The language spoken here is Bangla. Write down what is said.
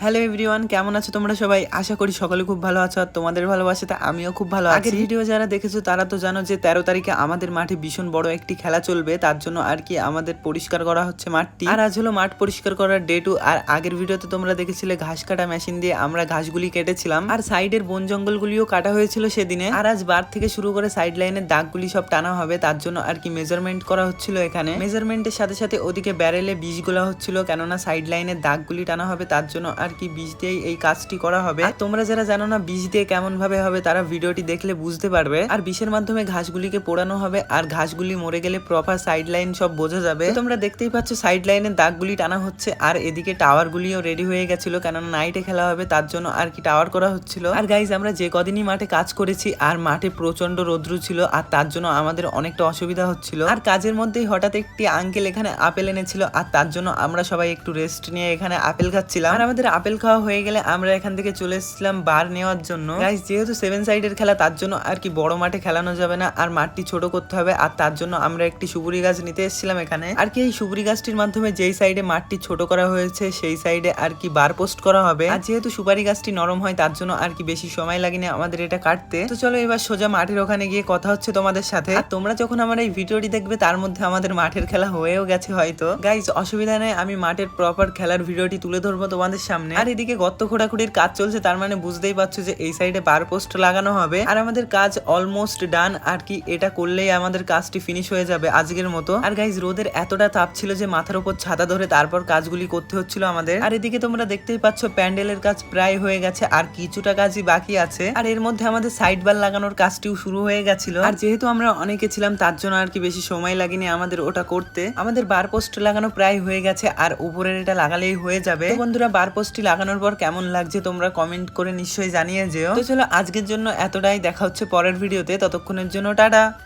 হ্যালো এভরিওয়ান, কেমন আছো তোমরা সবাই? আশা করি সকলে খুব ভালো আছো আর তোমাদের ভালোবাসাতে আমিও খুব ভালো আছি। আগের ভিডিও যারা দেখেছো তারা তো জানো যে 13 তারিখে আমাদের মাঠে ভীষণ বড় একটি খেলা চলবে, তার জন্য আর কি আমাদের পরিষ্কার করা হচ্ছে মাঠটি। আর আজ হলো মাঠ পরিষ্কার করার ডে 2। আর আগের ভিডিওতে তোমরা দেখেছিলে ঘাস কাটা মেশিন দিয়ে আমরা ঘাসগুলি কেটেছিলাম আর সাইডের বন জঙ্গলগুলিও কাটা হয়েছিল সেদিনে। আর আজ বার থেকে শুরু করে সাইড লাইনের দাগগুলি সব টানা হবে, তার জন্য আর কি মেজারমেন্ট করা হচ্ছিল এখানে। মেজারমেন্টের সাথে সাথে ওদিকে ব্যারেলে বীজ গোলা হচ্ছিল, কেননা সাইড লাইনের দাগগুলি টানা হবে, তার জন্য আর কি বীজ দিয়ে এই কাজটি করা হবে। আর তোমরা যারা জানো না বীজ দিয়ে কেমন ভাবে হবে তারা ভিডিওটি দেখলে বুঝতে পারবে। আর বিষের মাধ্যমে ঘাসগুলিকে পোড়ানো হবে আর ঘাসগুলি মরে গেলে প্রপার সাইড লাইন সব বোঝা যাবে। তোমরা দেখতেই পাচ্ছ সাইড লাইনের দাগগুলি টানা হচ্ছে আর এদিকে টাওয়ার গুলিও রেডি হয়ে গেছিল, কেননা নাইটে খেলা হবে তার জন্য আর কি টাওয়ার করা হচ্ছিল। আর গাইজ আমরা যে কদিনই মাঠে কাজ করেছি আর মাঠে প্রচন্ড রৌদ্র ছিল আর তার জন্য আমাদের অনেকটা অসুবিধা হচ্ছিল। আর কাজের মধ্যেই হঠাৎ একটি আঙ্কেল এখানে আপেল এনেছিল আর তার জন্য আমরা সবাই একটু রেস্ট নিয়ে এখানে আপেল খাচ্ছিলাম। আর আমাদের আপেল খাওয়া হয়ে গেলে আমরা এখান থেকে চলে এসেছিলাম বার নেওয়ার জন্য। গাইস যেহেতু 7 সাইডের খেলা তার জন্য আর কি বড় মাঠে খেলানো যাবে না আর মাঠটি ছোট করতে হবে, আর তার জন্য আমরা একটি সুপুরি গাছ নিতে এসেছিলাম এখানে। আর কি এই সুপুরি গাছটির মাধ্যমে যেই সাইডে মাঠটি ছোট করা হয়েছে সেই সাইডে আর কি বার পোস্ট করা হবে। আর যেহেতু সুপারি গাছটি নরম হয় তার জন্য আর কি বেশি সময় লাগেনি আমাদের এটা কাটতে। তো চলো এবার সোজা মাঠের ওখানে গিয়ে কথা হচ্ছে তোমাদের সাথে। আর তোমরা যখন আমার এই ভিডিওটি দেখবে তার মধ্যে আমাদের মাঠের খেলা হয়েও গেছে হয়তো। গাইস অসুবিধা নেই, আমি মাঠের প্রপার খেলার ভিডিওটি তুলে ধরবো তোমাদের সামনে। আর এদিকে গর্ত খোঁড়াখুড়ির কাজ চলছে, তার মানে বুঝতেই পারছো যে এই সাইডে বার পোস্ট লাগানো হবে। আর আমাদের কাজ অলমোস্ট ডান, আর কি এটা করলেই আমাদের কাজটি ফিনিশ হয়ে যাবে আজকের মতো। আর গাইজ রোদের এতটা তাপ ছিল যে মাথার উপর ছাতা ধরে তারপর কাজগুলি করতে হচ্ছিল আমাদের। আর এদিকে তোমরা দেখতেই পাচ্ছ প্যান্ডেলের কাজ প্রায় হয়ে গেছে আর কিছুটা কাজই বাকি আছে। আর এর মধ্যে আমাদের সাইড বার লাগানোর কাজটিও শুরু হয়ে গেছিল। আর যেহেতু আমরা অনেকে ছিলাম তার জন্য আর কি বেশি সময় লাগেনি আমাদের ওটা করতে। আমাদের বার পোস্ট লাগানো প্রায় হয়ে গেছে আর উপরের এটা লাগালেই হয়ে যাবে। তো বন্ধুরা বার পোস্টটি লাগানোর পর কেমন লাগছে তোমরা কমেন্ট করে নিশ্চয়ই জানিয়ে যেও। তো চলো আজকের জন্য এতটাই, দেখা হচ্ছে পরের ভিডিওতে, ততক্ষণের জন্য টাটা।